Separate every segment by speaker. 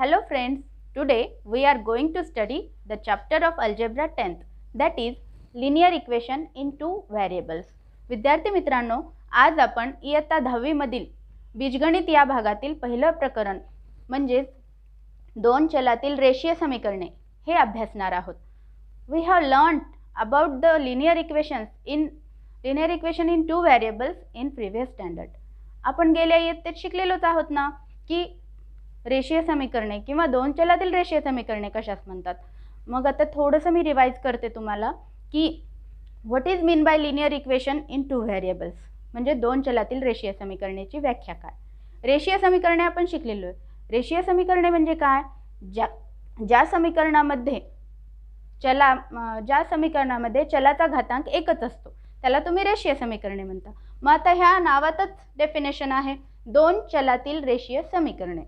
Speaker 1: Hello friends, today we are going to study the chapter of algebra 10th, that is linear equation in two variables. विद्यार्थी मित्रांनो, आज आपण इयत्ता 10वी मधील बीजगणित या भागातील पहिलं प्रकरण म्हणजे दोन चलातील रेषीय समीकरणे हे अभ्यासणार आहोत. We have learned about the linear equation in two variables in previous standard. आपण गेल्या इयत्तेत शिकलेलोच आहोत ना की रेषीय समीकरणे किंवा दोन चलातील रेषीय समीकरणे कशास म्हणतात. मग आता थोडंसं मी रिवाइज करते तुम्हाला की what is mean by linear equation in two variables, म्हणजे दोन चलातील रेषीय समीकरणाची व्याख्या काय. रेषीय समीकरणे आपण शिकलेलो आहे. रेषीय समीकरणे म्हणजे काय, ज्या समीकरणामध्ये चलाचा घातांक एकच असतो त्याला तुम्ही रेषीय समीकरणे म्हणता. मग आता ह्या नावातच डेफिनेशन आहे दोन चलातील रेषीय समीकरणे.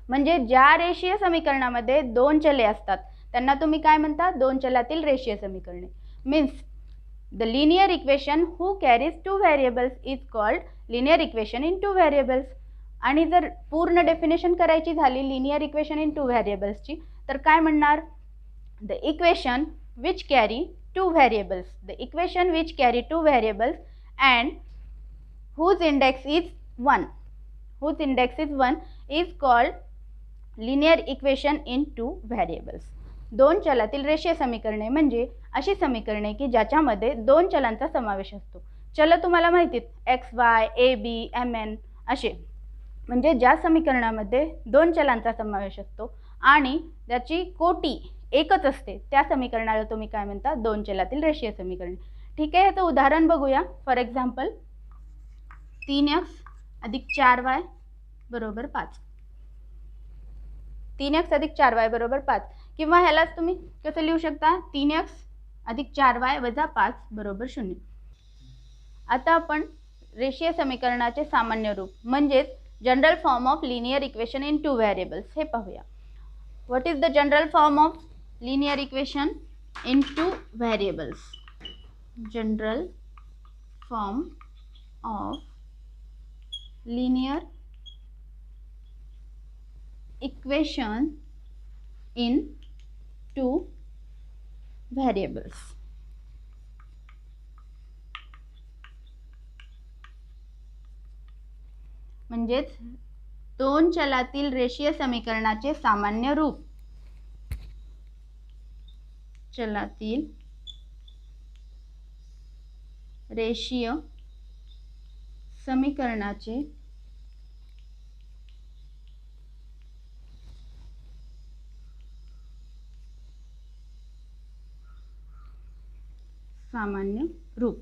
Speaker 1: म्हणजे ज्या रेषीय समीकरणामध्ये दोन चले असतात त्यांना तुम्ही काय म्हणता, दोन चलातील रेषीय समीकरणे. Means the linear equation who carries two variables is called linear equation in two variables. आणि जर पूर्ण डेफिनेशन करायची झाली लिनियर इक्वेशन इन टू व्हेरिएबल्सची तर काय म्हणणार, the equation which carry two variables, the equation which carry two variables and whose index is 1 is called linear equation in two variables. दोन चलातील रेषीय समीकरणे म्हणजे अशी समीकरणे की ज्याच्यामध्ये दोन चलांचा समावेश असतो. चल तुम्हाला माहितीत x y a b m n असे, म्हणजे ज्या समीकरणामध्ये दोन चलांचा समावेश असतो आणि त्याची कोटी एकच असते त्या समीकरणाला तुम्ही काय म्हणता, दोन चलातील रेषीय समीकरणे. ठीक आहे, याचं उदाहरण बघूया. फॉर एक्झाम्पल 3x अधिक 4y बरोबर 5. 3x अधिक 4y बरोबर 5 किंवा ह्यालाच तुम्ही कसं लिहू शकता, 3x अधिक 4y वजा 5 बरोबर 0. आता आपण रेषीय समीकरणाचे सामान्य रूप म्हणजेच general form of linear equation in two variables हे पाहूया. What is the general form of linear equation in two variables. General form of linear equation in two variables. म्हणजेच दोन चलातील रेषीय समीकरणाचे सामान्य रूप. चलातील रेषीय समीकरणाचे सामान्य रूप.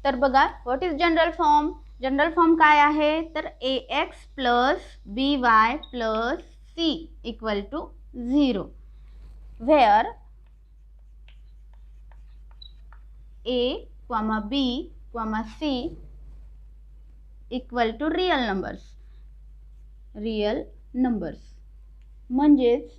Speaker 1: तर बघा, what is general form. General form काय आहे तर ax plus by plus c equal to 0 where a, b, c equal to real numbers. म्हणजेच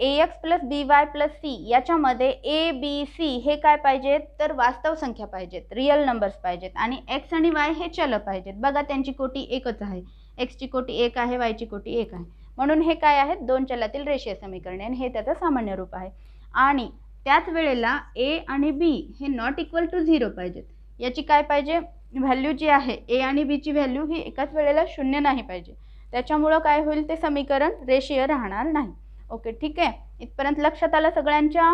Speaker 1: ax plus by plus c याच्यामध्ये a b c हे काय पाहिजेत तर वास्तव संख्या पाहिजेत, रियल नंबर्स पाहिजेत. आणि x आणि y हे चल पाहिजेत. बघा त्यांची कोटी एकच आहे, x ची कोटी 1 आहे, y ची कोटी 1 आहे. म्हणून हे काय आहेत, दोन चलातील रेषीय समीकरणे आणि हे त्याचं सामान्य रूप आहे. आणि त्याच वेळेला a आणि b हे नॉट इक्वल टू 0 पाहिजेत. याची काय पाहिजे, व्हॅल्यू जी आहे a आणि b ची व्हॅल्यू ही एकाच वेळेला 0 नाही पाहिजे. त्याच्यामुळं काय होईल, ते समीकरण रेषीय राहणार नाही. ओके, ठीक आहे, इथपर्यंत लक्षात आलं सगळ्यांच्या.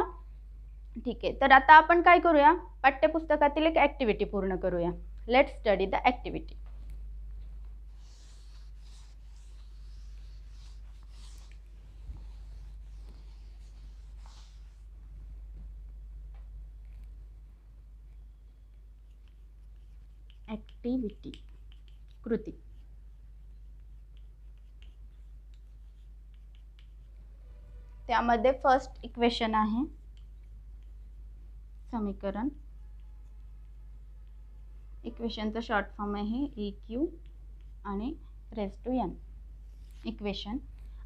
Speaker 1: ठीक आहे, तर आता आपण काय करूया, पाठ्यपुस्तकातील एक ॲक्टिव्हिटी पूर्ण करूया. Let's study the activity. Activity कृती. त्यामध्ये फर्स्ट इक्वेशन आहे समीकरण. इक्वेशनचा शॉर्ट फॉर्म आहे EQ आणि रेज टू n इक्वेशन.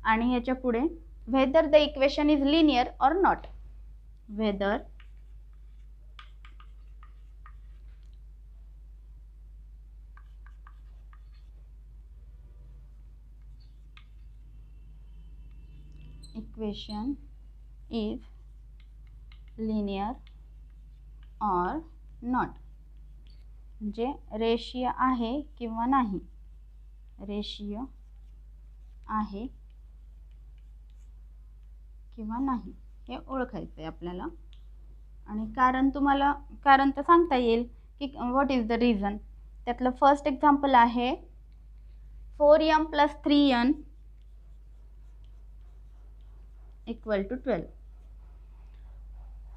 Speaker 1: आणि याच्या पुढे whether the equation is linear or not, whether equation is linear or not, म्हणजे रेषीय आहे किंवा नाही, रेषीय आहे किंवा नाही हे ओळखायचं आहे आपल्याला. आणि कारण तुम्हाला कारण तर सांगता येईल की व्हॉट इज द रिझन. त्यातलं फर्स्ट एक्झाम्पल आहे 4m + 3n = 12.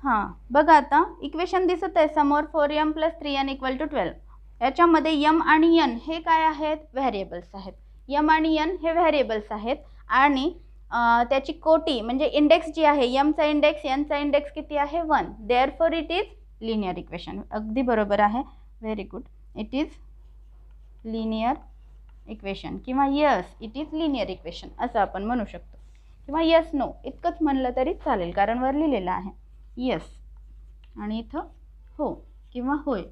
Speaker 1: हां बघा आता इक्वेशन दिसत आहे समोर 4m + 3n = 12. याच्यामध्ये m आणि n हे काय आहेत, व्हेरिएबल्स आहेत. m आणि n हे व्हेरिएबल्स आहेत आणि त्याची कोटी म्हणजे इंडेक्स जी आहे, m चा इंडेक्स n चा इंडेक्स किती आहे, 1. Therefore it is linear equation. अगदी बरोबर आहे, very good. It is linear equation किंवा yes it is linear equation असं आपण म्हणू शकतो, किंवा यस नो इतकंच म्हणलं तरी चालेल कारण वर लिहिलेलं आहे यस आणि इथं हो किंवा होय.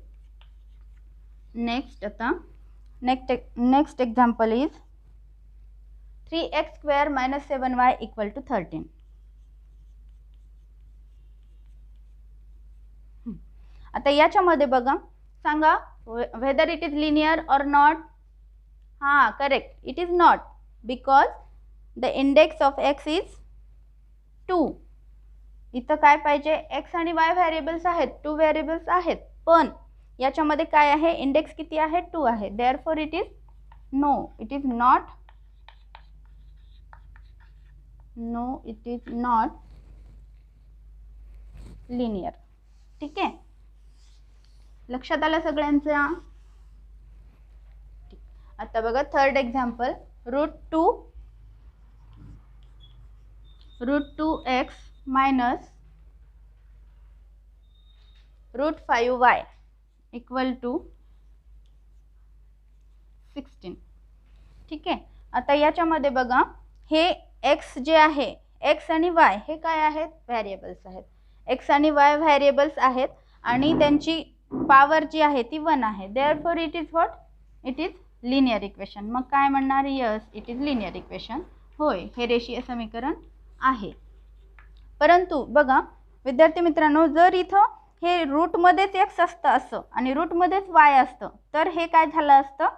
Speaker 1: नेक्स्ट आता next example is 3x² - 7y = 13. आता याच्यामध्ये बघा सांगा whether it is linear or not. हां correct, it is not because the index of x is 2. इथं काय पाहिजे, x आणि y व्हेरिएबल्स आहेत, 2 व्हेरिएबल्स आहेत, पण याच्यामध्ये काय आहे, इंडेक्स किती आहे, 2 आहे. Therefore it is no, it is not, no it is not linear. ठीक आहे, लक्षात आलं सगळ्यांच्या. आता बघा थर्ड एक्झाम्पल √2x - √5y = 16. ठीक आहे, आता याच्यामध्ये बघा हे x जे आहे, x आणि y हे काय आहेत, व्हेरिएबल्स आहेत. x आणि y व्हेरिएबल्स आहेत आणि त्यांची पॉवर जी आहे ती 1 आहे. Therefore it is what, it is linear equation. मग काय म्हणणार, yes it is linear equation. होय हे रेषीय समीकरण आहे. परंतु बघा विद्यार्थी मित्रांनो, जर इथं हे रूटमध्येच x असतं असं आणि रूटमध्येच y असतं तर हे काय झालं असतं,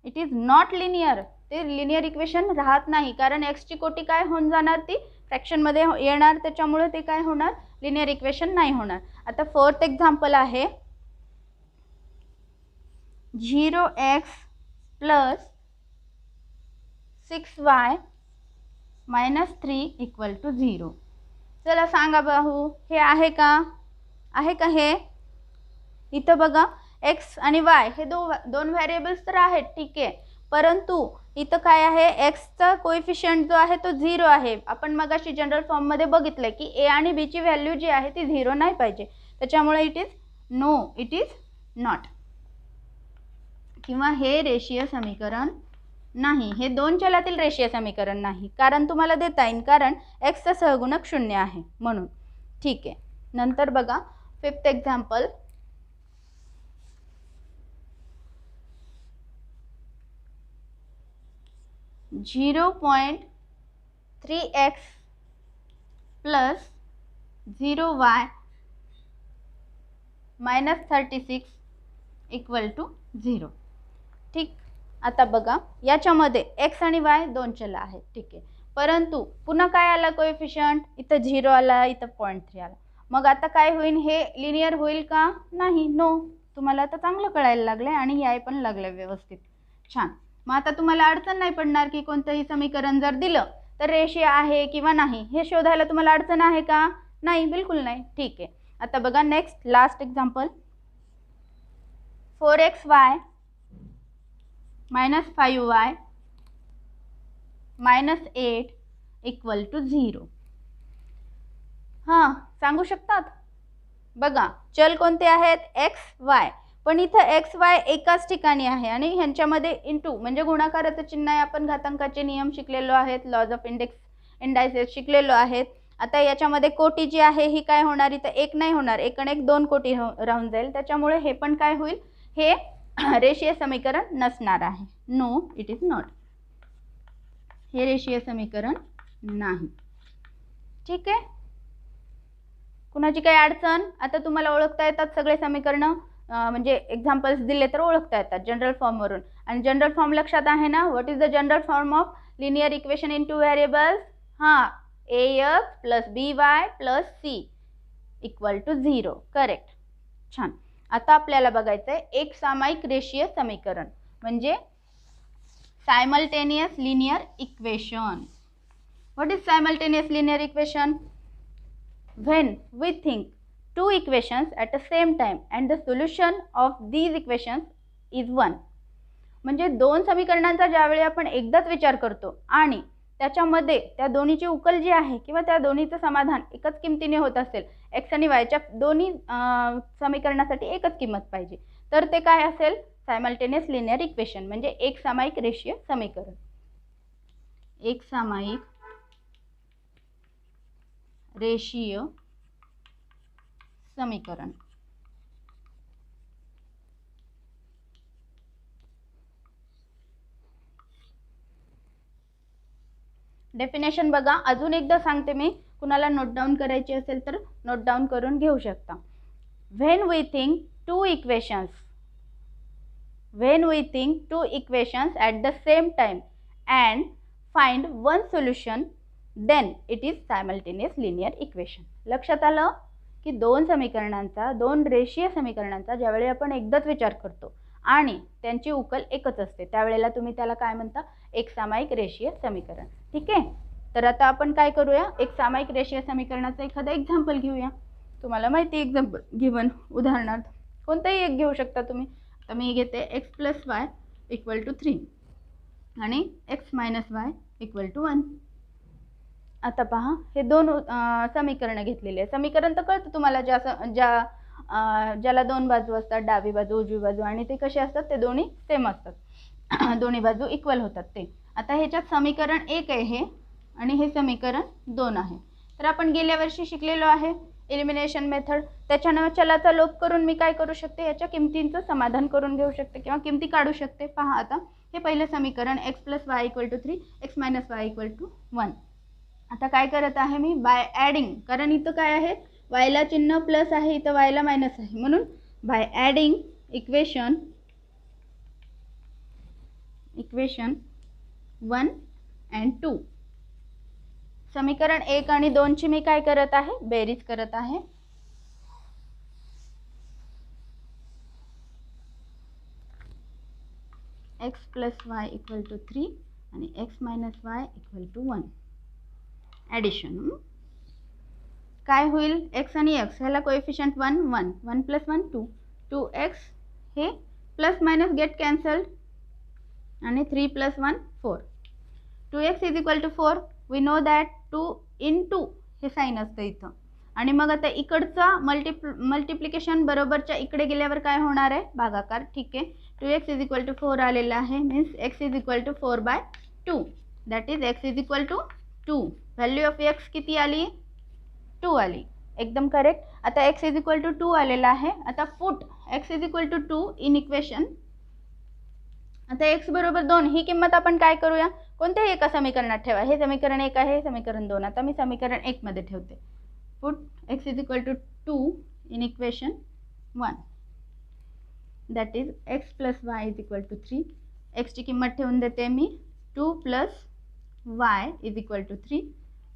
Speaker 1: इट इज नॉट लिनियर. ते लिनियर इक्वेशन राहत नाही कारण x ची कोटी काय होऊन जाणार, ती फ्रॅक्शनमध्ये येणार, त्याच्यामुळे ते काय होणार, लिनियर इक्वेशन नाही होणार. आता फोर्थ एक्झाम्पल आहे 0x + 6y - 3 = 0. चला सांगा भाऊ हे आहे का, आहे का हे. इथं बघा x आणि y हे दोन व्हेरिएबल्स तर आहेत, ठीक आहे, परंतु इथं काय आहे, एक्सचा कोएफिशियंट जो आहे तो 0 आहे. आपण मगाशी जनरल फॉर्ममध्ये बघितलं की a आणि b ची व्हॅल्यू जी आहे ती 0 नाही पाहिजे, त्याच्यामुळे it is no, it is not, किंवा हे रेषीय समीकरण नाही, हे दोन चलातील रेषीय समीकरण नाही. कारण तुम्हाला देता येईल, कारण x चा सहगुणक 0 आहे म्हणून. ठीक आहे, नंतर बघा फिफ्थ एक्झाम्पल 0.3x + 0y - 36 = 0. ठीक, आता बघा याच्यामध्ये x आणि y दोन चल आहेत, ठीक आहे, परंतु पुन्हा काय आला कोएफिशियंट, इथं 0 आला, इथं 0.3 आला. मग आता काय होईल, हे लिनियर होईल का, नाही, नो. तुम्हाला आता चांगलं कळायला लागलं आणि याय पण लागलं व्यवस्थित, छान. मग आता तुम्हाला अडचण नाही पडणार की कोणतंही समीकरण जर दिलं तर रेषीय आहे किंवा नाही हे शोधायला तुम्हाला अडचण आहे का, नाही, बिलकुल नाही. ठीक आहे, आता बघा next last example 4xy - 5y - 8 = 0. हां सांगू शकतात. बघा चल कोणते आहेत, x y, पण इथं x y एकाच ठिकाणी आहे आणि ह्यांच्यामध्ये इंटू म्हणजे गुणाकाराचं चिन्ह आहे. आपण घातांकाचे नियम शिकलेलो आहेत, लॉज ऑफ इंडायसेस शिकलेलो आहेत. आता याच्यामध्ये कोटी जी आहे ही काय होणार, इथं 1 नाही होणार, 1 आणि 1 2 कोटी राहून जाईल, त्याच्यामुळे हे पण काय होईल, हे रेषीय समीकरण नसणार आहे. नो इट इज नॉट, हे रेषीय समीकरण नाही. ठीक आहे. कुणाची काही अडचण? आता तुम्हाला ओळखता येतात सगळे समीकरणं, म्हणजे एक्झाम्पल्स दिले तर ओळखता येतात जनरल फॉर्मवरून. आणि जनरल फॉर्म लक्षात आहे ना? What is the general form of linear equation in two variables? हां, ax plus by plus c equal to 0. Correct. छान. आता आपल्याला बघायचं आहे एक सामायिक रेषीय समीकरण म्हणजे simultaneous linear equation. What is simultaneous linear equation? When we think two equations at the same time and the solution of these equations is one. म्हणजे दोन समीकरणांचा ज्यावेळी आपण एकदाच विचार करतो आणि त्याच्यामध्ये त्या दोन्हीची उकल जी आहे किंवा त्या दोन्हीचं समाधान एकच किमतीने होत असेल, एक्स आणि वायच्या दोन्ही समीकरणासाठी एकच किंमत पाहिजे, तर ते काय असेल? सायमल्टेनियस लिनियर इक्वेशन म्हणजे एक सामायिक रेषीय समीकरण. एक सामायिक रेषीय समीकरण. डेफिनेशन बघा, अजून एकदा सांगते मी, कुणाला नोट डाऊन करायची असेल तर नोट डाऊन करून घेऊ शकता. When we think two equations at the same time and find one solution then it is simultaneous linear equation. लक्षात आलं की दोन रेषीय समीकरणांचा ज्यावेळी आपण एकदाच विचार करतो आणि त्यांची उकल एकच असते त्यावेळेला तुम्ही त्याला काय म्हणता? एक सामायिक रेषीय समीकरण. ठीक आहे. तर आता आपण काय करूया? एक सामायिक रेषीय समीकरणाचं एखादं एक्झाम्पल घेऊया. तुम्हाला माहिती एक्झाम्पल गिवन, उदाहरणार्थ कोणतंही एक घेऊ शकता तुम्ही. आता मी घेते x plus y equal to 3 आणि x minus y equal to 1. आता पहा, हे दोन समीकरणं घेतलेली आहे. समीकरण तर कळतं तुम्हाला, ज्याला दोन बाजू असतात, डावी बाजू उजवी बाजू, आणि ते कसे असतात? ते दोन्ही सेम असतात, दोन्ही बाजू इक्वल होतात ते. आता ह्याच्यात समीकरण 1 आहे हे आणि हे समीकरण 2 आहे. तर आपण गेल्या वर्षी शिकलेलो आहे एलिमिनेशन मेथड. त्याच्यानं चलाचा लोप करून मी काय करू शकते? याच्या किमतींचं समाधान करून घेऊ शकते किंवा किमती काढू शकते. पहा, आता हे पहिलं समीकरण x plus y equal to 3, x minus y equal to 1. आता काय करत आहे मी? बाय ॲडिंग, कारण इथं काय आहे? वायला चिन्ह प्लस आहे, इथं वायला मायनस आहे, म्हणून बाय ॲडिंग इक्वेशन 1 and 2, समीकरण 1 आणि 2 ची मी काय करत आहे? बेरीज करत आहे. X plus y equal to 3 आणि x minus y equal to 1. Addition काय होईल? एक्स आणि एक्स ह्याला कोएफिशियंट 1 1, 1 प्लस 1 2, 2x हे प्लस मायनस गेट कॅन्सल्ड आणि 3 plus 1 4. 2x is equal to 4. We know that 2 into हे साईन असतं इथं. आणि मग आता इकडचा मल्टिप्लिकेशन बरोबरच्या इकडे गेल्यावर काय होणार आहे? भागाकार. ठीक आहे. 2x इज इक्वल टू 4 आलेला आहे, means x is equal to 4/2. That is x is equal to 2. Value of x किती आली? 2 आली. एकदम करेक्ट. आता x इज इक्वल टू 2 आलेला आहे. आता put x is equal to 2 in equation. आता x बरोबर 2 ही किंमत आपण काय करूया? कोणत्याही एका समीकरणात ठेवा. हे समीकरण 1 आहे, हे समीकरण 2. आता मी समीकरण 1 मध्ये ठेवते. Put x is equal to 2 in equation 1. That is x plus y is equal to 3. x ची किंमत ठेवून देते मी 2 plus y is equal to 3.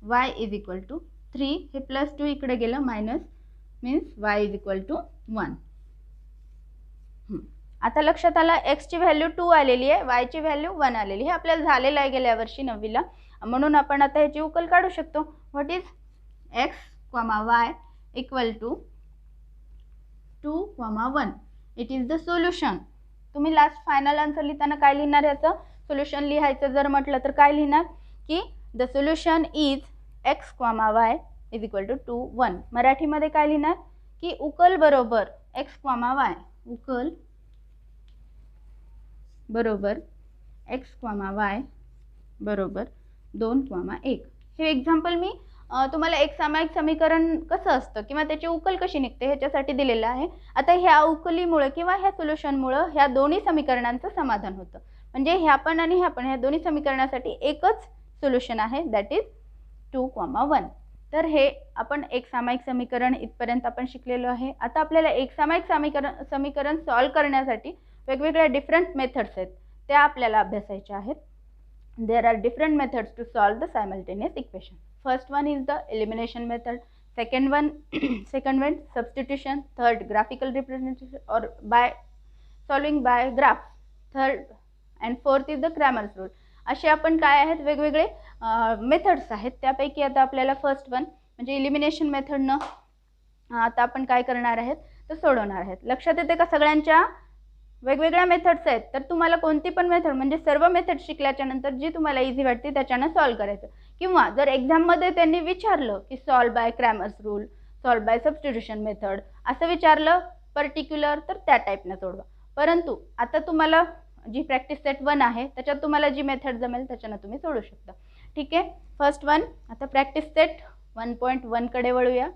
Speaker 1: Y is equal to 3, हे प्लस 2 इकडे गेलं minus, means y is equal to 1. आता लक्षात आला, x ची व्हॅल्यू 2 आलेली आहे, y ची व्हॅल्यू 1 आलेली. हे आपल्याला झालेलं आहे गेल्या वर्षी 9वीला, म्हणून आपण आता ह्याची उकल काढू शकतो. What is x, y equal to 2, 1. It is the solution. तुम्ही लास्ट फायनल आन्सर लिहिताना काय लिहिणार? याचं सोल्युशन लिहायचं जर म्हटलं तर काय लिहिणार? की the solution is x, y is equal to 2, 1. मराठीमध्ये काय लिहिणार? की उकल बरोबर x, y, उकल बरोबर x, y बरोबर 2, 1. हे एक्झाम्पल मी तुम्हाला एक सामायिक समीकरण कसं असतं किंवा त्याची उकल कशी निघते ह्याच्यासाठी दिलेलं आहे. आता ह्या उकलीमुळे किंवा ह्या सोल्युशनमुळे ह्या दोन्ही समीकरणांचं समाधान होतं. म्हणजे ह्या पण आणि ह्या पण, ह्या दोन्ही समीकरणासाठी एकच सोल्युशन आहे, दॅट इज 2, 1. तर हे आपण एक सामायिक समीकरण इथपर्यंत आपण शिकलेलो आहे. आता आपल्याला एक सामायिक समीकरण सॉल्व करण्यासाठी वेगवेगळ्या डिफरंट मेथड्स आहेत, त्या आपल्याला अभ्यासायच्या आहेत. There are different methods to solve the simultaneous equation. First one is the elimination method, second one substitution, third graphical representation or by solving by graph, third and fourth is the Cramer's rule. असे आपण काय आहेत वेगवेगळे methods आहेत. त्यापैकी आता आपल्याला first one म्हणजे इलिमिनेशन मेथडनं आता आपण काय करणार आहेत तर सोडवणार आहेत. लक्षात येते का सगळ्यांच्या वेगवेगळ्या मेथड्स आहेत, तर तुम्हाला कोणती पण मेथड म्हणजे सर्व मेथड शिकल्याच्या नंतर जी तुम्हाला इझी वाटते त्याच्यानं सॉल्व करायचं. किंवा जर एक्झाममध्ये त्यांनी विचारलं की solve by Cramer's rule, solve by substitution method असं विचारलं पर्टिक्युलर, तर त्या टाईपनं सोडवा. परंतु आता तुम्हाला जी प्रॅक्टिस सेट 1 आहे त्याच्यात तुम्हाला जी मेथड जमेल त्याच्यानं तुम्ही सोडू शकता. ठीक आहे. फर्स्ट वन आता प्रॅक्टिस सेट 1.1 कडे वळूया.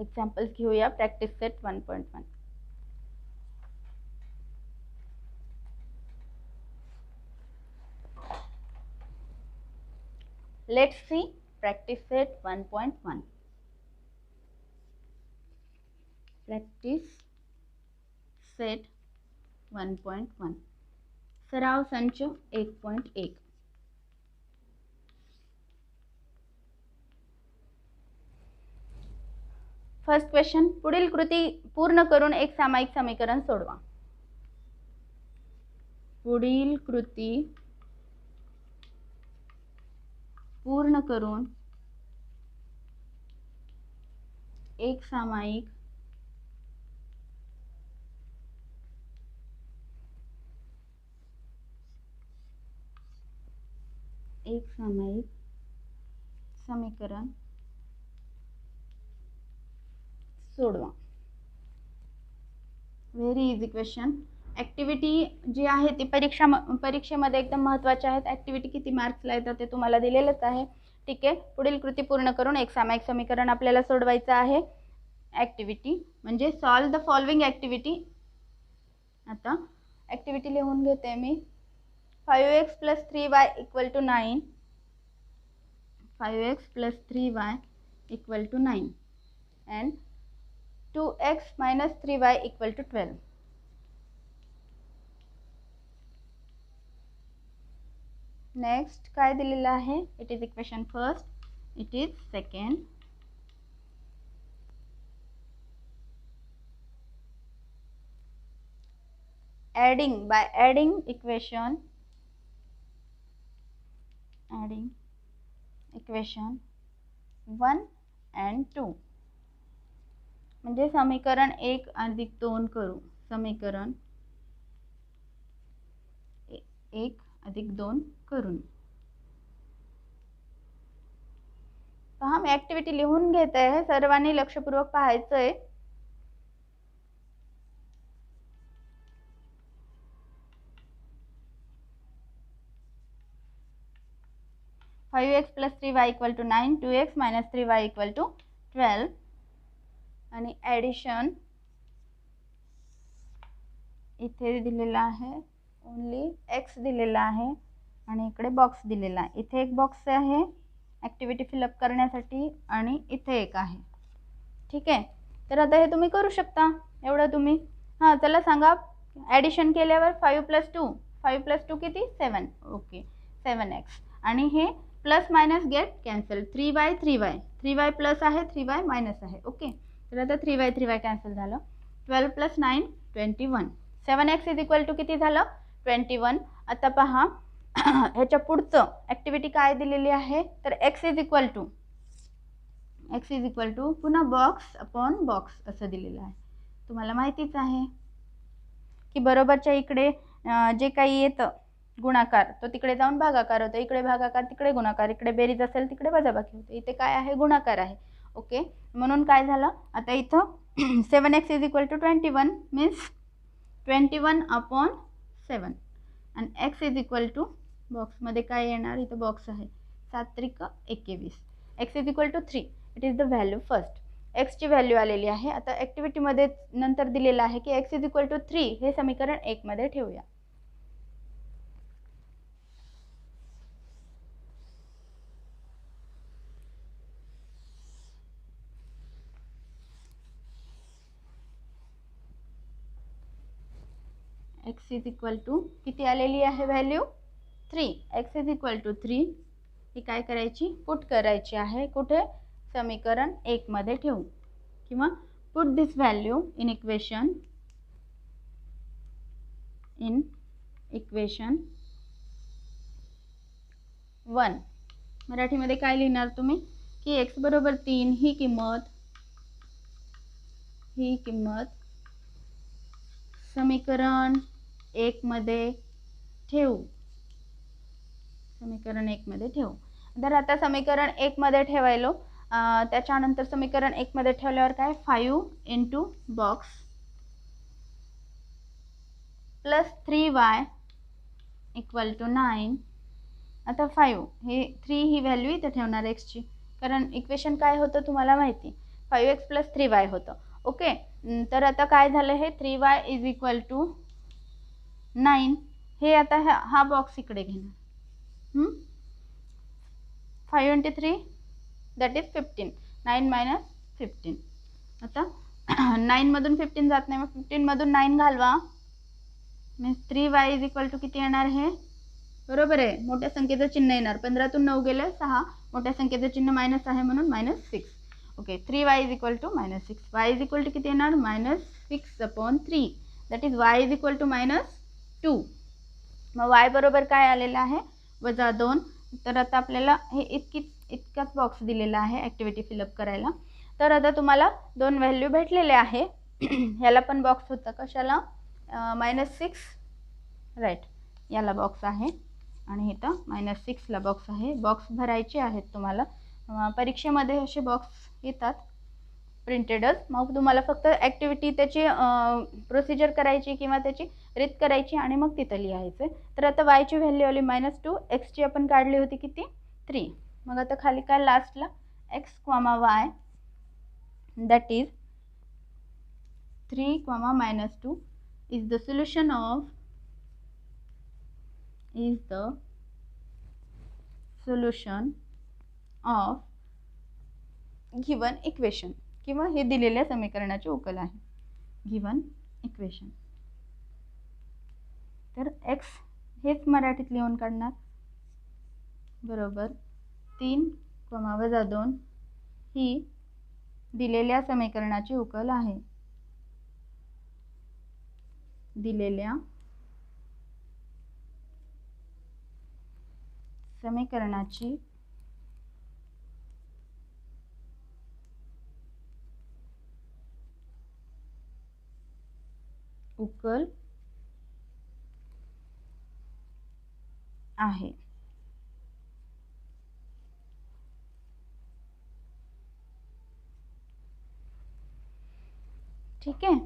Speaker 1: एक्झाम्पल्स घेऊया practice set 1.1. Let's see practice set 1.1. Practice set 1.1 सराव संच 1.1. फर्स्ट क्वेश्चन, पुढील कृती पूर्ण करून एक सामायिक समीकरण सोडवा. पुढील कृती पूर्ण करून एक सामायिक समीकरण सोडवा. Very easy question. ॲक्टिव्हिटी जी आहे ती परीक्षेमध्ये एकदम महत्त्वाच्या आहेत. ॲक्टिव्हिटी किती मार्क्सला येतात ते तुम्हाला दिलेलंच आहे. ठीक आहे. पुढील कृती पूर्ण करून एक सामायिक समीकरण आपल्याला सोडवायचं आहे. ॲक्टिव्हिटी म्हणजे सॉल्व द फॉलोइंग ॲक्टिव्हिटी. आता ॲक्टिव्हिटी लिहून घेते मी. 5x + 3y = 9. 5x + 3y = 9 and 2x - 3y = 12. Next काय दिलेलं आहे? It is equation first, it is second, adding by adding equation 1 and 2 म्हणजे समीकरण 1 + 2 करू. समीकरण 1 + 2 करून पहा मी ॲक्टिव्हिटी लिहून घेत आहे. सर्वांनी लक्षपूर्वक पाहायचं आहे. « 5x + 3y = 9, 2x - 3y = 12 आणि ॲडिशन इथे दिलेला आहे. ओनली x दिलेला आहे आणि इकडे बॉक्स दिलेला आहे. इथे एक बॉक्स आहे ॲक्टिव्हिटी फिलअप करण्यासाठी आणि इथे एक आहे. ठीक आहे. तर आता हे तुम्ही करू शकता. एवढं तुम्ही हां चला सांगा. ॲडिशन केल्यावर 5 + 2 5 + 2 किती 7. ओके 7x आणि हे plus minus get cancel. 3y 3y 3y plus आहे 3y मायनस आहे. ओके तर आता 3y 3y कॅन्सल झालं. 12 + 9 21. 7x = किती झालं 21. आता पहा ह्याच्या पुढचं ॲक्टिव्हिटी काय दिलेली आहे तर x = पुन्हा बॉक्स अपॉन बॉक्स असं दिलेलं आहे. तुम्हाला माहितीच आहे की बरोबरच्या इकडे जे काही येतं गुणाकार तो तिकडे जाऊन भागाकार होतो. इकडे भागाकार तिकडे गुणाकार, इकडे बेरीज असेल तिकडे वजाबाकी होते. इथे काय आहे गुणाकार आहे. ओके म्हणून काय झालं आता इथं 7x is equal to 21 means 21/7 आणि x इज इक्वल टू बॉक्समध्ये काय येणार, इथं बॉक्स आहे 7×3 = 21. x is equal to 3. It is the value first. एक्सची व्हॅल्यू आलेली आहे. आता ॲक्टिव्हिटीमध्ये नंतर दिलेलं आहे की x इज इक्वल टू 3 हे समीकरण 1 मध्ये ठेवूया. x इज इक्वल टू किती आलेली आहे value 3. x is equal to 3 ही काय करायची, पुट करायची आहे कुठे, समीकरण 1 मध्ये ठेवू किंवा put this value in equation 1. मराठीमध्ये काय लिहिणार तुम्ही की x बरोबर 3 ही किंमत समीकरण 1 मध्ये ठेवू. समीकरण 1 मध्ये ठेवू. तर आता समीकरण 1 मध्ये ठेवायलो, त्याच्यानंतर समीकरण 1 मध्ये ठेवल्यावर काय 5 into box plus 3y equal to 9. आता 5 हे 3 ही व्हॅल्यू इथे ठेवणार एक्सची, कारण इक्वेशन काय होतं तुम्हाला माहिती 5x + 3y होतं. ओके, तर आता काय झालं हे 3y इज इक्वल टू 9. हे आता हा बॉक्स इकडे घेणार. 5 × 3 दॅट इज 15. 9 - 15. आता 9 मधून 15 जात नाही, मग 15 मधून 9 घालवा means 3y is equal to किती येणार हे, बरोबर आहे मोठ्या संख्येचं चिन्ह येणार. 15तून 9 गेलं 6, मोठ्या संख्येचं चिन्ह मायनस आहे म्हणून -6. Okay, 3y is equal to -6. y is equal to किती येणार -6/3 that is y is equal to -2. मग y बरोबर काय आलेलं आहे -2. तर आता आपल्याला हे इतकाच बॉक्स दिलेला आहे ॲक्टिव्हिटी फिलअप करायला. तर आता तुम्हाला 2 व्हॅल्यू भेटलेले आहे. ह्याला पण बॉक्स होता कशाला -6 राईट, याला बॉक्स आहे आणि इथं -6ला बॉक्स आहे. बॉक्स भरायचे आहेत तुम्हाला. परीक्षेमध्ये असे बॉक्स येतात प्रिंटेडच. मग तुम्हाला फक्त ॲक्टिव्हिटी त्याची प्रोसिजर करायची किंवा त्याची रीत करायची आणि मग तिथं लिहायचं. तर आता वायची व्हॅल्यू आली -2, एक्सची आपण काढली होती किती 3. मग आता खाली काय लास्टला x, y that is 3, -2 is the solution of given equation किंवा हे दिलेल्या समीकरणाचे उकल आहे गिवन इक्वेशन. तर x हेच मराठीत लिहून काढणार बरोबर 3, -2 ही दिलेल्या समीकरणाची उकल आहे. दिलेल्या समीकरणाची उकल आहे. ठीक आहे.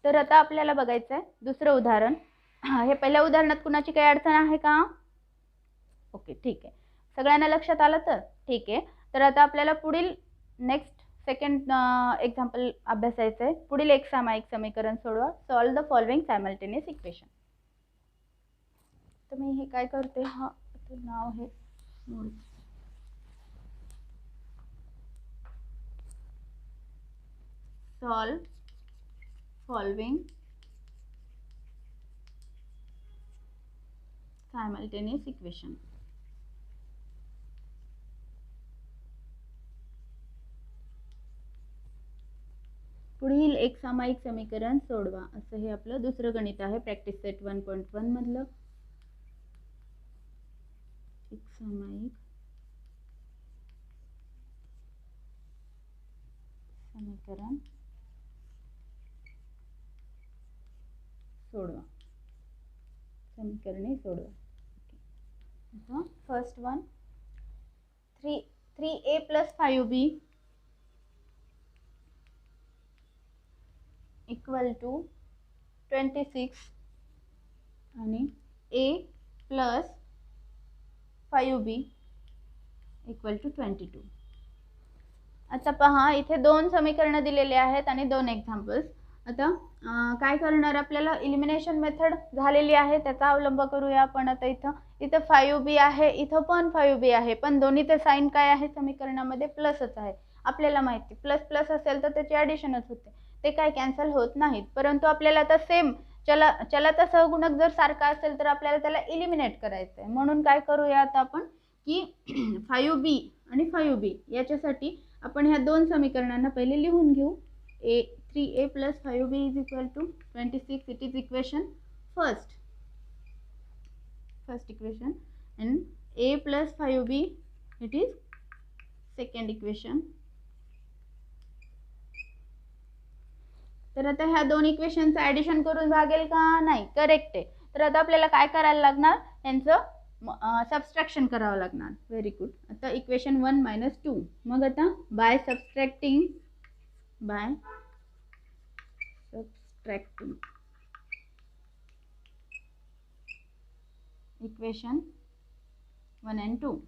Speaker 1: तर आता आपल्याला बघायचं आहे दुसरं उदाहरण. हे पहिल्या उदाहरणात कुणाची काही अडचण आहे का? ओके, ठीक आहे. सगळ्यांना लक्षात आलं तर ठीक आहे. तर आता आपल्याला पुढील सेकंड एक्झाम्पल अभ्यासायचं आहे. पुढील एक सामायिक समीकरण सोडवा. Solve the following simultaneous equation. तर मी हे काय करते, हा नाव हे सॉल्व फॉलोइंग सायमल्टेनियस इक्वेशन. पुढील एक सामायिक समीकरण सोडवा. असं हे आपलं दुसरं गणित आहे प्रॅक्टिस सेट 1.1 मधलं. एक सामायिक समीकरण सोडवा. समीकरणे सोडवा. फर्स्ट वन 3a + 5b = 26 आणि a + 5b = 22. आता पहा इथे दोन समीकरणं दिलेले आहेत आणि दोन एक्झाम्पल्स. आता काय करणार, आपल्याला इलिमिनेशन मेथड झालेली आहे त्याचा अवलंब करूया आपण. आता इथं 5b आहे, इथं पण 5b आहे, पण दोन्हीचे साईन काय आहे समीकरणामध्ये प्लसच आहे. आपल्याला माहिती प्लस प्लस असेल तर त्याची ॲडिशनच होते, ते काय कॅन्सल होत नाहीत. परंतु आपल्याला आता सेम चलाचा सहगुणक जर सारखा असेल तर आपल्याला त्याला इलिमिनेट करायचं आहे. म्हणून काय करूया आता आपण की 5b आणि 5b याच्यासाठी आपण ह्या दोन समीकरणांना पहिले लिहून घेऊ. 3a + 5b = 26. it is equation first equation, and a + 5b it is second equation. तर आता ह्या दोन इक्वेशनचं ॲडिशन करून भागेल का? नाही, करेक्ट आहे. तर आता आपल्याला काय करायला लागणार, यांचं सबस्ट्रॅक्शन करावं लागणार. Very good. आता इक्वेशन 1 - 2. मग आता बाय सबस्ट्रॅक्टिंग इक्वेशन 1 and 2.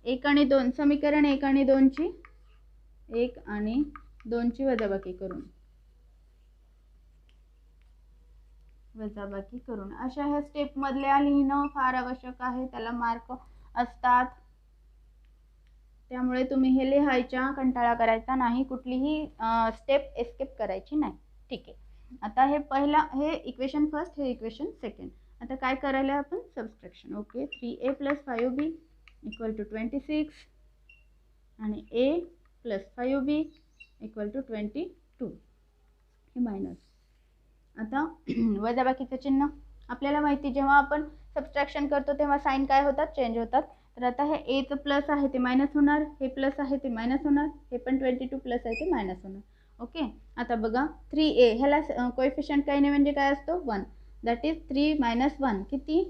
Speaker 1: 1 आणि 2 समीकरण 1 आणि 2 ची वजाबाकी करून अशा ह्या स्टेप मधल्या लिहिणं फार आवश्यक आहे, त्याला मार्क असतात. त्यामुळे तुम्ही हे लिहायच्या कंटाळा करायचा नाही, कुठलीही स्टेप एस्केप करायची नाही. ठीक आहे. आता हे इक्वेशन फर्स्ट, हे इक्वेशन सेकंड. आता काय करायला आपण सबस्ट्रॅक्शन. ओके, 3a + 5b = 26 आणि a + 5b = 22. हे मायनस. आता वजाबाकीचं चिन्ह आपल्याला माहिती, जेव्हा आपण सबस्ट्रॅक्शन करतो तेव्हा साईन काय होतात, चेंज होतात. तर आता हे a चं प्लस आहे ते मायनस होणार, हे प्लस आहे ते मायनस होणार, हे पण 22 प्लस आहे ते मायनस होणार. ओके. आता बघा 3a ह्याला कोएफिशियंट काही नाही म्हणजे काय असतो 1. दॅट इज 3 - 1 किती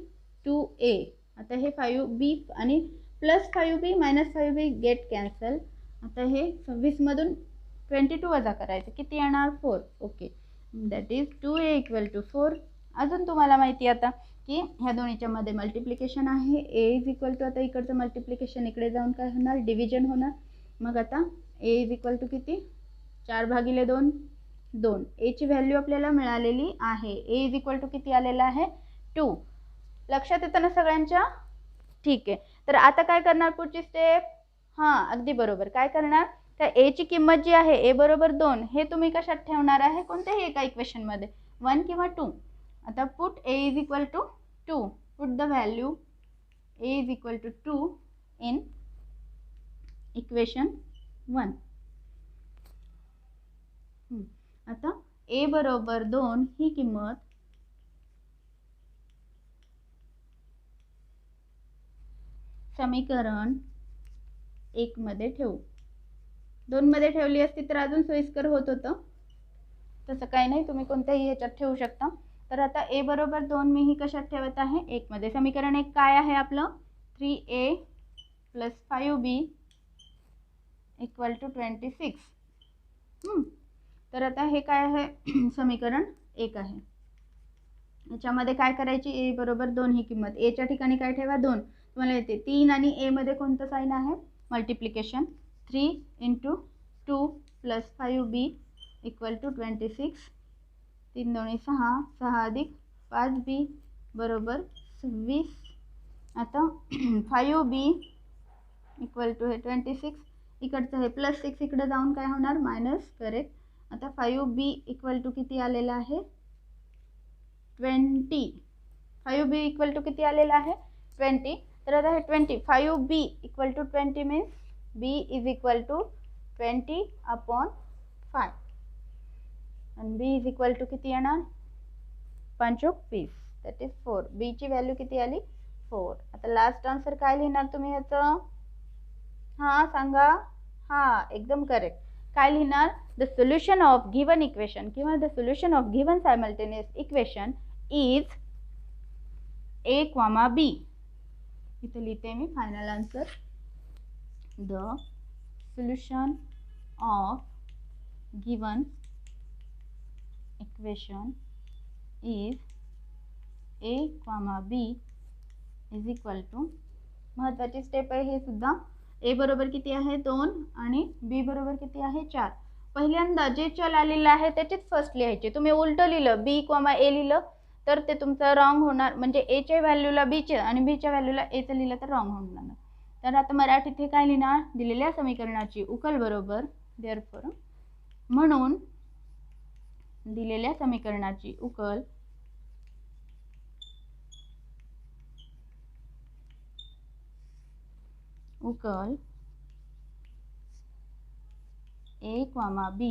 Speaker 1: 2a. आता हे 5b आणि plus 5b - 5b get cancel. आता हे 26 मधून 22 वजा करायचं, किती येणार 4. Okay, that is 2a = 4. अजून तुम्हाला माहिती आता की ह्या दोन्हीच्या मध्ये मल्टिप्लिकेशन आहे. a आता इकडचं मल्टिप्लिकेशन इकडे जाऊन काय होणार, डिव्हिजन होणार. मग आता a किती 4/2 2. a ची व्हॅल्यू आपल्याला मिळालेली आहे. a किती आलेला आहे 2. लक्षात येतं ना सगळ्यांच्या? ठीक आहे. तर आता काय करणार पुढची स्टेप? हां, अगदी बरोबर. काय करणार, त्या a ची किंमत जी आहे a = 2 हे तुम्ही कशात ठेवणार आहे, कोणत्याही एका इक्वेशनमध्ये 1 किंवा 2. आता put a = 2. Put the value a = 2 in equation 1. आता a = 2 ही किंमत समीकरण 1 मध्ये ठेवू. 2 मध्ये ठेवली असती तर अजून सोयीस्कर होत होतं. तसं काही नाही, तुम्ही कोणत्याही ह्याच्यात ठेवू शकता. तर आता a = 2 मी ही कशात ठेवत आहे 1 मध्ये. समीकरण 1 काय आहे आपलं 3a + 5b = 26. तर आता हे काय आहे समीकरण 1 आहे. याच्यामध्ये काय करायची, a = 2 ही किंमत, a च्या ठिकाणी काय ठेवा 2. तुम्हाला येते 3 आणि a मध्ये कोणतं साईन आहे, मल्टिप्लिकेशन. 3 × 2 + 5b = 26. 3 × 2 = 6, 6 + 5b = 26. आता 5b = 26. इकडचं हे +6 इकडे जाऊन काय होणार मायनस. करेक्ट. आता 5b इक्वल टू किती आलेला आहे 20. 5b इक्वल टू किती आलेला आहे 20. तर आता हे 20 5b equal to 20 means b is equal to 20/5 आणि b इज इक्वल टू किती येणार 5/20 दॅट इज 4. b ची व्हॅल्यू किती आली 4. आता लास्ट आन्सर काय लिहिणार तुम्ही याचं हां सांगा. हां एकदम करेक्ट. काय लिहिणार the solution of given equation किंवा the solution of given simultaneous equation is a, b. इथे लिहिते मी final answer. The solution of given equation is a, b is equal to महत्त्वाची स्टेप आहे हे सुद्धा. ए बरोबर किती आहे 2 आणि बी बरोबर किती आहे 4. पहिल्यांदा जे चल आलेलं आहे त्याचेच फर्स्ट लिहायचे. तुम्ही उलटं लिहिलं बी ए लिहिलं तर ते तुमचं रॉंग होणार. म्हणजे एच्या व्हॅल्यूला बीचे आणि बीच्या व्हॅल्यूला एचं लिहिलं तर रॉंग होणार. तर आता मराठीत हे काय लिहिणार दिलेल्या समीकरणाची उकल बरोबर देअरफॉर म्हणून दिलेल्या समीकरणाची उकल a, b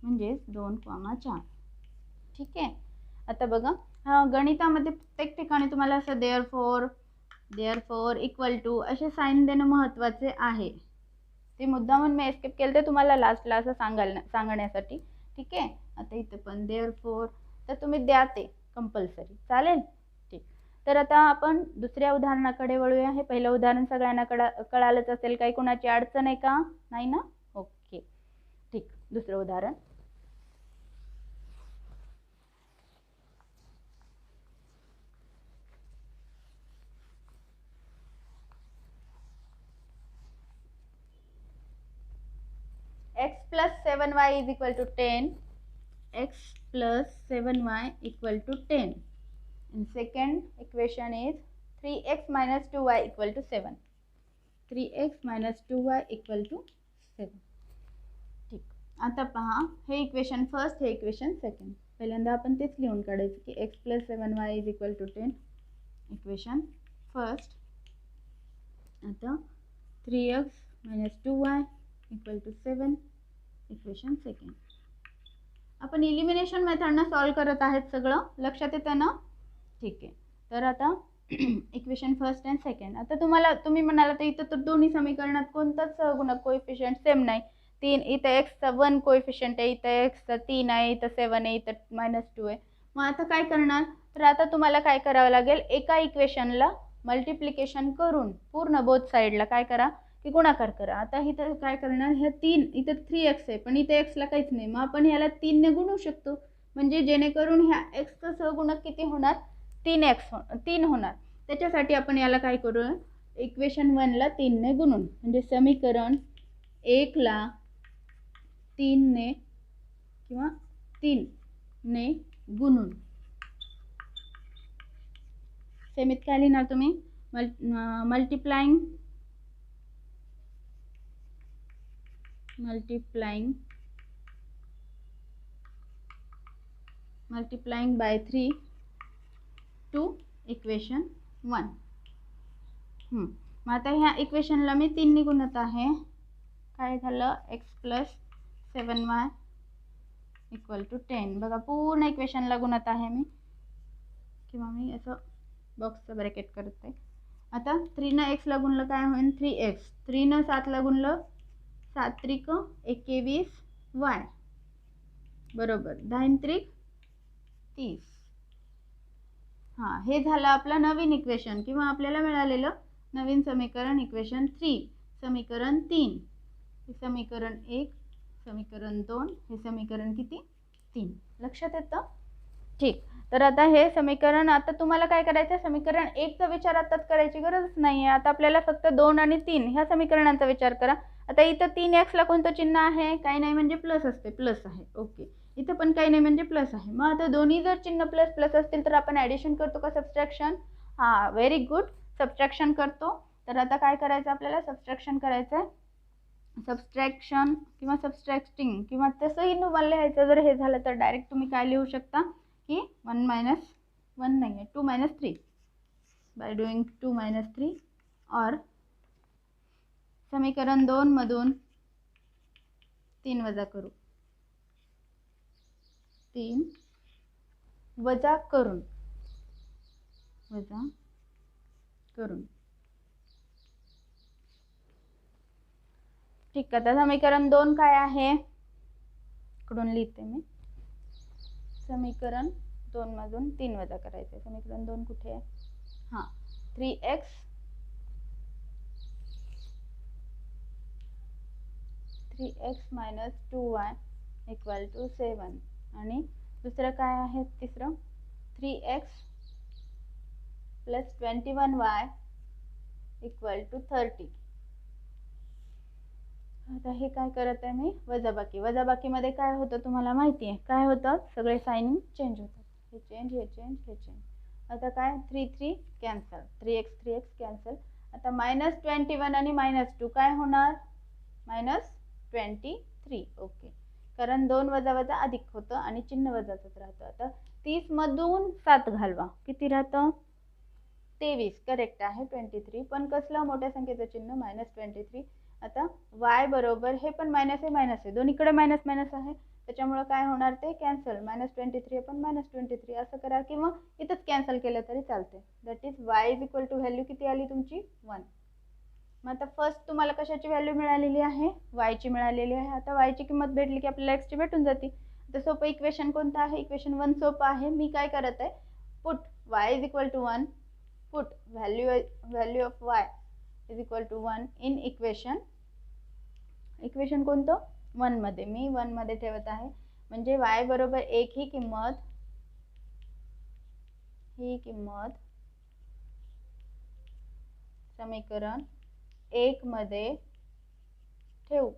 Speaker 1: म्हणजेच 2, 4. ठीक आहे. आता बघा गणितामध्ये प्रत्येक ठिकाणी तुम्हाला असं देअरफॉर इक्वल टू असे साईन देणं महत्त्वाचे आहे. ते मुद्दामून मी एस्केप केलं ते तुम्हाला लास्टला असं सांगण्यासाठी. ठीक आहे. आता इथं पण देअरफॉर तर तुम्ही द्या ते कंपल्सरी चालेल. ठीक. तर आता आपण दुसऱ्या उदाहरणाकडे वळूया. हे पहिलं उदाहरण सगळ्यांना कळालंच असेल. काही कोणाची अडचण आहे का नाही ना ओके ठीक. दुसरं उदाहरण x plus 7y is equal to 10. x plus 7y equal to 10. And second equation is 3x minus 2y equal to 7. 3x minus 2y equal to 7. ठीक. आता पहा हे इक्वेशन फर्स्ट हे इक्वेशन सेकंड. पहिल्यांदा आपण तेच लिहून काढायचं की x plus 7y is equal to 10 equation first. आता 3x minus 2y equal to 7 equation second. आपण इलिमिनेशन मेथडनं सॉल्व करत आहेत सगळं लक्षात येतं ना. ठीक आहे. तर आता इक्वेशन फर्स्ट अँड सेकंड. आता तुम्ही म्हणाला तर इथं तर दोन्ही समीकरणात कोणताच गुणक कोएफिशियंट सेम नाही. 3 इथं एक्सचा 1 कोएफिशियंट आहे, इथं एक्सचा 3 आहे, इथं 7 आहे, इथं -2 आहे. मग आता काय करणार तर आता तुम्हाला काय करावं लागेल एका इक्वेशनला मल्टिप्लिकेशन करून पूर्ण बोथ साईडला काय करा की गुणाकार करा. आता इथं काय करणार ह्या 3 इथं 3x आहे पण इथं एक्सला काहीच नाही. मग आपण ह्याला 3 ने गुणू शकतो म्हणजे जेणेकरून ह्या एक्सचा सहगुणक किती होणार 3 होणार. त्याच्यासाठी आपण याला काय करू इक्वेशन 1ला 3 ने गुणून म्हणजे समीकरण 1 ला 3 ने किंवा 3 ने गुणून सेमीत काय लिहिणार तुम्ही मल्टिप्लाइंग by 3 टू इक्वेशन 1. मग आता ह्या इक्वेशनला मी 3 ने गुणत आहे. काय झालं x plus 7y equal to 10. बघा पूर्ण इक्वेशनला गुणत आहे मी किंवा मी असं बॉक्सचं ब्रॅकेट करते. आता 3 ने x ला गुणलं काय होईल 3x. 3 ने 7 ला गुणलं 7 त्रिक 21 y बरोबर 10 त्रिक 30. हां हे झालं आपलं नवीन इक्वेशन किंवा आपल्याला मिळालेलं नवीन समीकरण इक्वेशन 3. समीकरण 3 हे समीकरण 1 समीकरण 2 हे समीकरण किती 3 लक्षात येतं. ठीक. तर आता हे समीकरण आता तुम्हाला काय करायचं समीकरण 1चा विचार आताच करायची गरज नाही आहे. आता आपल्याला फक्त 2 आणि 3 ह्या समीकरणांचा विचार करा. आता इथं 3x कोणतं चिन्ह आहे काही नाही म्हणजे प्लस असते प्लस आहे ओके. इथं पण काही नाही म्हणजे प्लस आहे. मग आता दोन्ही जर चिन्ह प्लस प्लस असतील तर आपण ॲडिशन करतो का सबट्रॅक्शन. हां व्हेरी गुड सबट्रॅक्शन करतो. तर आता काय करायचं आपल्याला सबट्रॅक्शन करायचं आहे. सबस्ट्रॅक्शन किंवा सबस्ट्रॅक्टिंग किंवा तसंही तुम्हाला लिहायचं जर हे झालं तर डायरेक्ट तुम्ही काय लिहू शकता की 1 - 1 नाही आहे 2 - 3 बाय डुईंग 2 - 3 और समीकरण 2 मधून 3 वजा करू 3 वजा करून ठीक आहे. आता समीकरण 2 काय आहे इकडून लिहिते मी. समीकरण 2 मधून 3 वजा करायचे. समीकरण 2 कुठे आहे? हां 3x - 2y = 7 आणि दुसरं काय आहे तिसरं 3x + 21y = 30. आता हे काय करत आहे मी वजाबाकीमध्ये काय होतं तुम्हाला माहिती आहे काय होतं सगळे साइन चेंज होतात. हे चेंज. आता काय 3 कॅन्सल 3x कॅन्सल. आता -21 आणि -2 काय होणार -23. ओके कारण 2 वजा अधिक होतं आणि चिन्ह वजाचंच राहतं. आता 30 मधून 7 घालवा किती राहतं 23. करेक्ट आहे 23 पण कसलं मोठ्या संख्येचं चिन्ह -23. आता y बरोबर हे पण मायनस आहे दोन्हीकडे मायनस आहे त्याच्यामुळे काय होणार ते कॅन्सल -23 आपण -23 असं करा किंवा इथंच कॅन्सल केलं तरी चालते. दॅट इज y = व्हॅल्यू किती आली तुमची 1. मग आता फर्स्ट तुम्हाला कशाची व्हॅल्यू मिळालेली आहे y ची मिळालेली आहे. आता y ची किंमत भेटली की आपल्याला x ची भेटून जाते. आता सोपं इक्वेशन कोणतं आहे इक्वेशन 1 सोपं आहे. मी काय करत आहे put y = 1 put value of y = 1 in equation कोणतं 1 मध्ये मी 1 मध्ये ठेवत आहे म्हणजे y बरोबर 1 ही किंमत समीकरण 1 मध्ये ठेवू.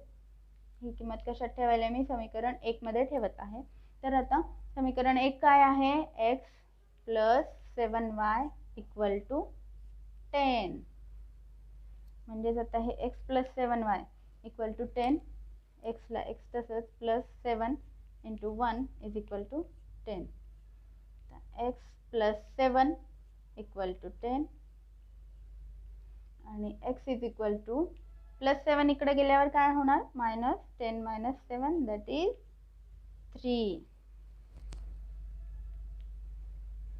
Speaker 1: ही किंमत कशात ठेवायला मी समीकरण 1 मध्ये ठेवत आहे. तर आता समीकरण 1 काय आहे x + 7y = 10 म्हणजे आता हे x + 7y = 10 x ला x तसंच +7 × 1 = 10. x + 7 = 10 आणि x +7 इकडे गेल्यावर काय होणार -10 - 7 दॅट इज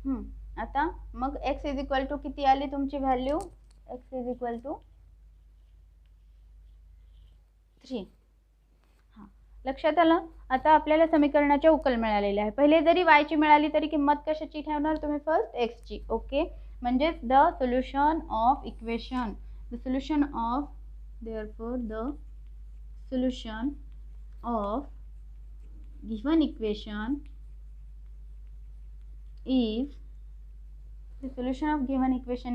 Speaker 1: 3. आता मग x = किती आली तुमची व्हॅल्यू x = 3. हां लक्षात आलं. आता आपल्याला समीकरणाचे उकल मिळालेले आहे. पहिले जरी y ची मिळाली तरी किंमत कशाची ठेवणार तुम्ही फर्स्ट x ची. ओके म्हणजे the solution of equation therefore the solution of given equation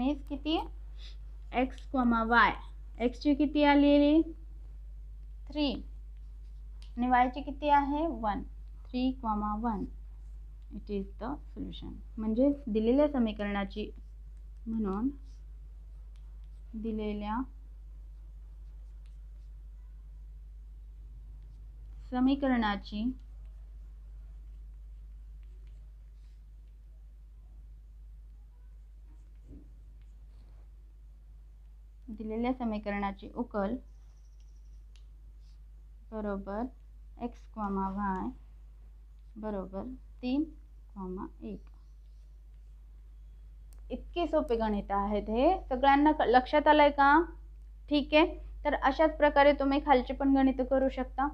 Speaker 1: is किती x, y x ची किती आलेली 3 आणि y ची किती आहे 1 3, 1 इट इज द सोल्युशन. म्हणजे दिलेल्या समीकरणाची उकल बरोबर x, y बरोबर 3, 1. इतके सोपे गणित आहेत हे. सगळ्यांना लक्षात आलंय का? ठीक आहे. तर अशाच प्रकारे तुम्ही खालचे पण गणित करू शकता.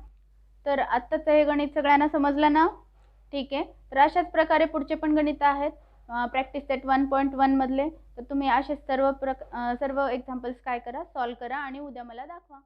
Speaker 1: तर आत्ताचं हे गणित सगळ्यांना समजलं ना? ठीक आहे. तर अशाच प्रकारे पुढचे पण गणित आहेत प्रॅक्टिस सेट 1.1 मधले. तर तुम्ही असे सर्व एक्झाम्पल्स काय करा सॉल्व करा आणि उद्या मला दाखवा.